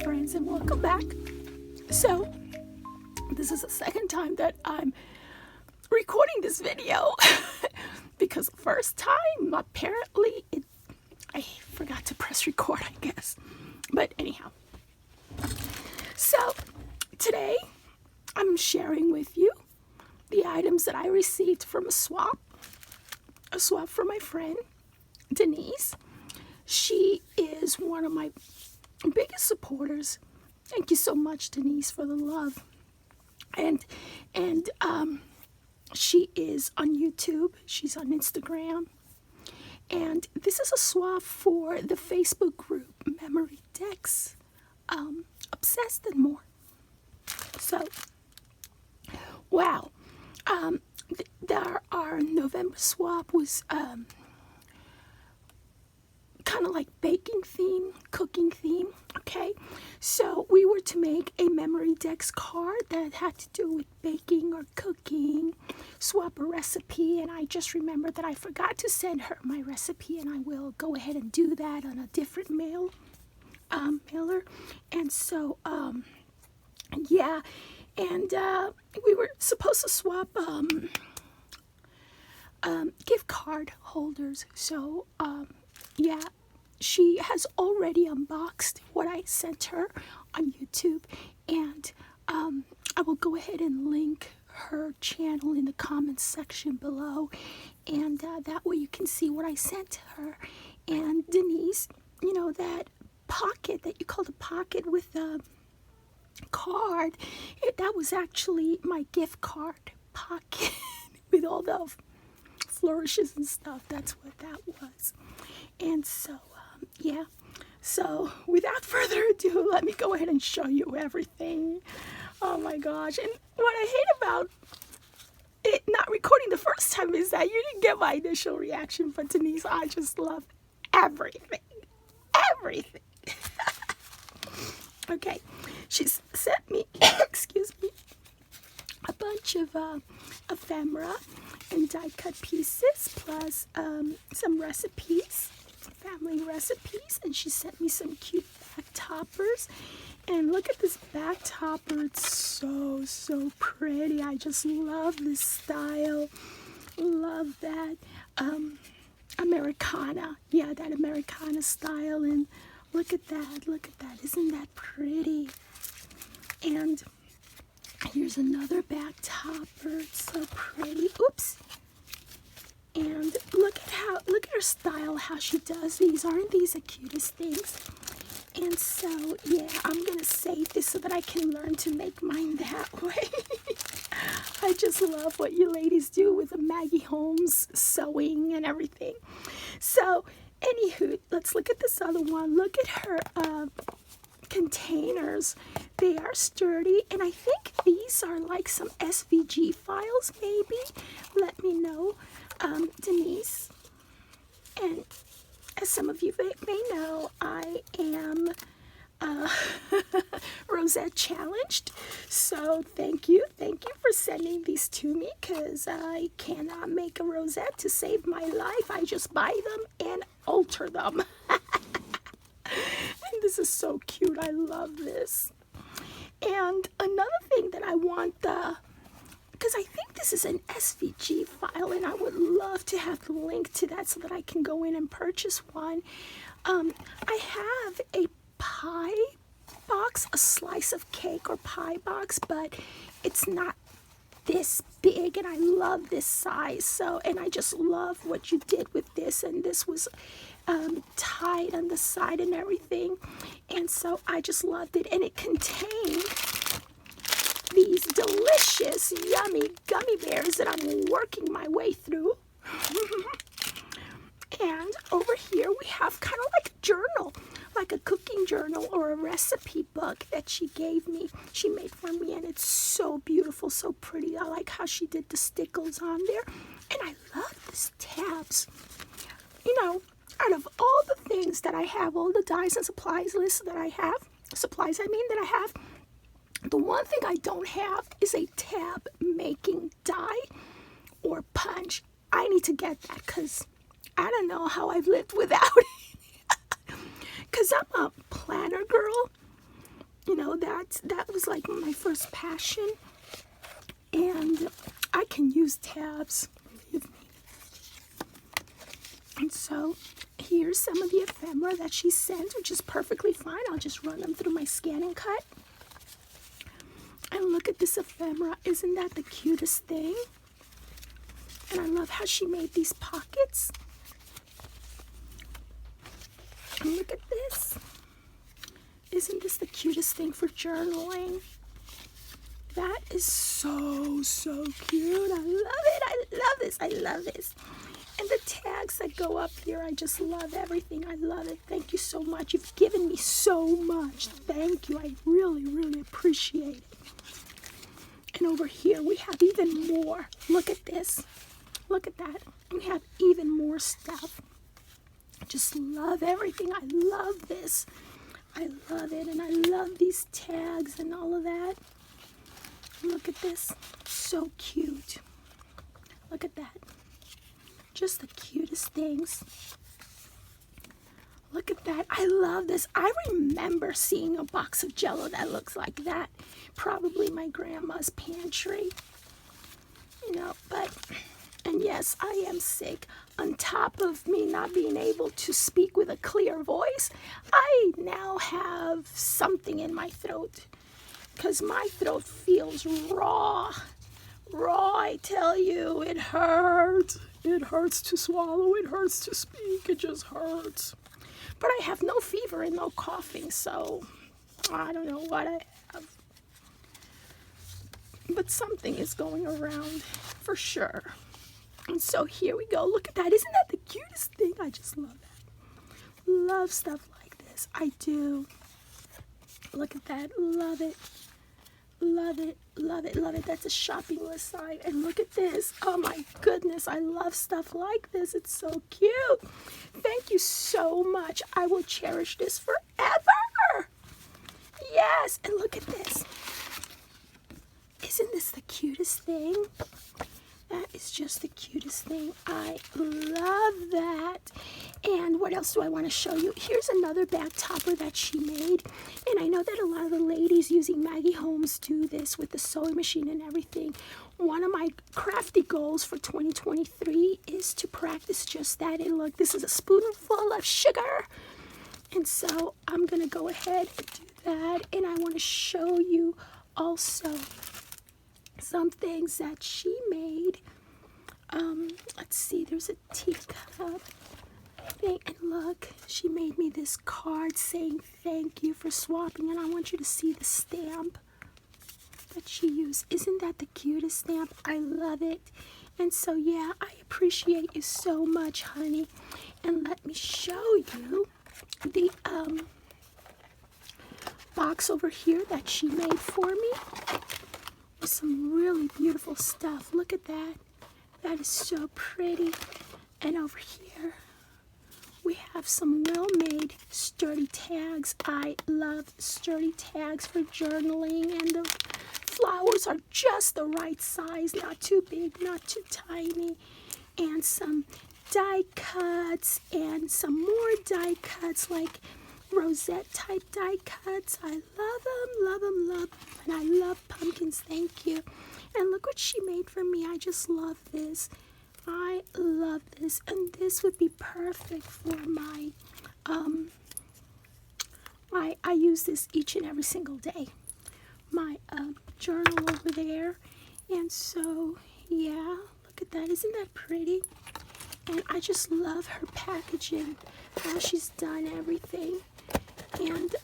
friends, and welcome back. So this is the second time that I'm recording this video because the first time apparently I forgot to press record, I guess. But anyhow, so today I'm sharing with you the items that I received from a swap from my friend Denise. She is one of my biggest supporters. Thank you so much, Denise, for the love. And she is on YouTube. She's on Instagram. And this is a swap for the Facebook group Memorydex, Obsessed and More. So, wow. Our November swap was kind of like baking theme, cooking theme, okay? So we were to make a Memorydex card that had to do with baking or cooking, swap a recipe, and I just remembered that I forgot to send her my recipe, and I will go ahead and do that on a different mailer. And so, yeah, and we were supposed to swap gift card holders. So, yeah, she has already unboxed what I sent her on YouTube, and I will go ahead and link her channel in the comments section below, and that way you can see what I sent to her. And Denise, you know, that pocket that you call the pocket with the card, that was actually my gift card pocket with all the flourishes and stuff. That's what that was. And so yeah, so without further ado, let me go ahead and show you everything. Oh my gosh. And what I hate about it not recording the first time is that you didn't get my initial reaction, but Denise, I just love everything. Okay, she's sent me excuse me, a bunch of ephemera and die cut pieces, plus some recipes, family recipes, and she sent me some cute back toppers. And look at this back topper, it's so pretty. I just love this style, love that Americana, yeah, that Americana style. And look at that, isn't that pretty? And here's another back topper, it's so pretty. Oops. And look at her style, how she does these. Aren't these the cutest things? And so, yeah, I'm going to save this so that I can learn to make mine that way. I just love what you ladies do with the Maggie Holmes sewing and everything. So, anywho, let's look at this other one. Look at her containers. They are sturdy, and I think these are like some SVG files, maybe. Let me know, Denise. And as some of you may know, I am Rosette challenged. So thank you for sending these to me, because I cannot make a rosette to save my life. I just buy them and alter them. And this is so cute. I love this. And another thing that I want, because I think this is an SVG file, and I would love to have the link to that so that I can go in and purchase one. I have a pie box, a slice of cake or pie box, but it's not this big, and I love this size. So, and I just love what you did with this, and this was tied on the side and everything, and so I just loved it. And it contained these delicious, yummy gummy bears that I'm working my way through. And over here we have kind of like a journal, like a cooking journal or a recipe book that she gave me, she made for me, and it's so beautiful, so pretty. I like how she did the stickles on there, and I love these tabs. You know, out of all the things that I have, all the dies and supplies lists that I have, that I have, the one thing I don't have is a tab making die or punch. I need to get that, because I don't know how I've lived without it. Because I'm a planner girl, You know, that was like my first passion. And I can use tabs, believe me. And so here's some of the ephemera that she sent, which is perfectly fine. I'll just run them through my scan and cut. And look at this ephemera. Isn't that the cutest thing? And I love how she made these pockets. And look at this. Isn't this the cutest thing for journaling? That is so, so cute. I love it. I love this. I love this. And the tags that go up here, I just love everything. I love it. Thank you so much. You've given me so much. Thank you. I really, really appreciate it. And over here, we have even more. Look at this. Look at that. We have even more stuff. I just love everything. I love this. I love it. And I love these tags and all of that. Look at this. So cute. Look at that. Just the cutest things. Look at that. I love this. I remember seeing a box of Jell-O that looks like that. Probably my grandma's pantry. You know, but, and yes, I am sick. On top of me not being able to speak with a clear voice, I now have something in my throat. Because my throat feels raw. Raw, I tell you. It hurts. It hurts to swallow. It hurts to speak. It just hurts. But I have no fever and no coughing, so I don't know what I have. But something is going around for sure. And so here we go. Look at that. Isn't that the cutest thing? I just love that. Love stuff like this. I do. Look at that. Love it. Love it, love it, love it. That's a shopping list side. And look at this. Oh my goodness, I love stuff like this. It's so cute. Thank you so much. I will cherish this forever. Yes, and look at this. Isn't this the cutest thing? That is just the cutest thing. I love that. And what else do I want to show you? Here's another bag topper that she made. And I know that a lot of the ladies using Maggie Holmes do this with the sewing machine and everything. One of my crafty goals for 2023 is to practice just that. And look, this is a spoonful of sugar. And so I'm going to go ahead and do that. And I want to show you also some things that she made. Let's see, there's a teacup thing, and look, she made me this card saying thank you for swapping, and I want you to see the stamp that she used. Isn't that the cutest stamp? I love it. And so yeah, I appreciate you so much, honey. And let me show you the box over here that she made for me. Some really beautiful stuff. Look at that. That is so pretty. And over here we have some well-made sturdy tags. I love sturdy tags for journaling, and the flowers are just the right size, not too big, not too tiny. And some die cuts and some more die cuts, like rosette type die cuts. I love them, love them, love them. And I love pumpkins. Thank you. And look what she made for me. I just love this. I love this. And this would be perfect for my I use this each and every single day. My journal over there. And so yeah, look at that. Isn't that pretty? And I just love her packaging, how she's done everything. And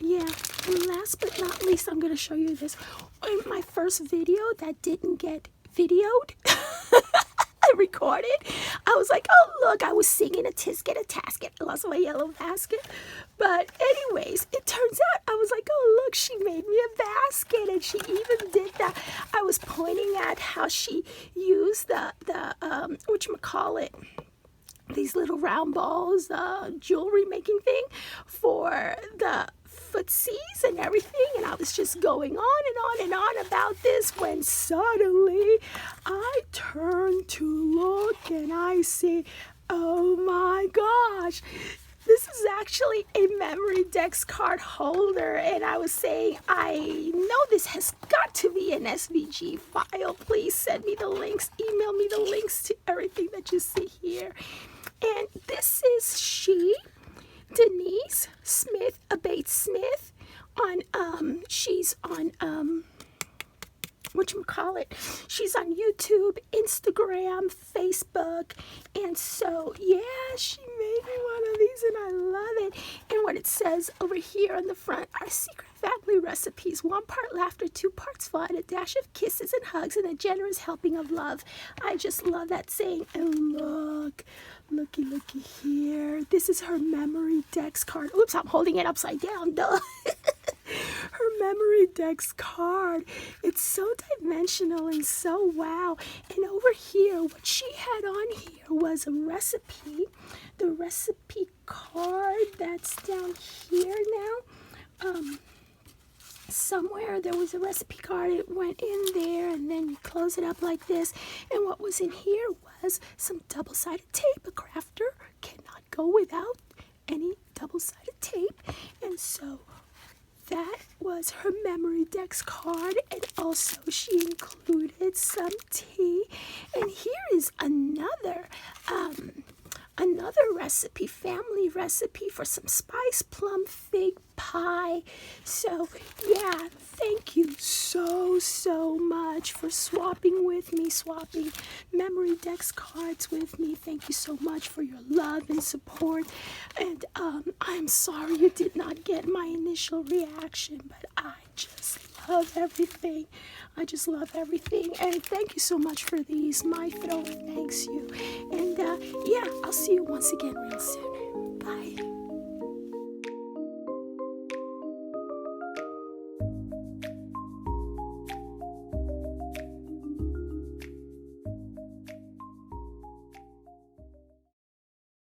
yeah, and last but not least, I'm going to show you this. In my first video that didn't get videoed, I recorded, I was like, oh look, I was singing a tisket, a tasket, I lost my yellow basket. But anyways, it turns out, I was like, oh look, she made me a basket, and she even did that. I was pointing at how she used the whatchamacallit, these little round balls, jewelry making thing for the footsies and everything, and I was just going on and on and on about this when suddenly I turned to look and I see, oh my gosh, This is actually a Memorydex card holder, and I was saying, I know this has got to be an SVG file. Please send me the links, email me the links to everything that you see here. And this is Denise Smith, Abate Smith, on, she's on, whatchamacallit, she's on YouTube, Instagram, Facebook, and so, yeah, she made me one of these, and I love it. And what it says over here on the front are secret family recipes, 1 part laughter, 2 parts fun, a dash of kisses and hugs, and a generous helping of love. I just love that saying. And looky here. This is her Memorydex card. Oops, I'm holding it upside down, duh. Her Memorydex card. It's so dimensional and so wow. And over here, what she had on here was a recipe. The recipe card that's down here now. Somewhere there was a recipe card. It went in there, and then you close it up like this. And what was in here was some double-sided tape. A crafter cannot go without any double-sided tape. And so that was her Memorydex card, and also she included some tea. And here is another recipe, family recipe for some spice plum fig pie. So yeah, thank you so much for swapping Memorydex cards with me. Thank you so much for your love and support. And I'm sorry you did not get my initial reaction, but I just love everything. And thank you so much for these. My throat thanks you. And yeah, I'll see you once again real soon. Bye.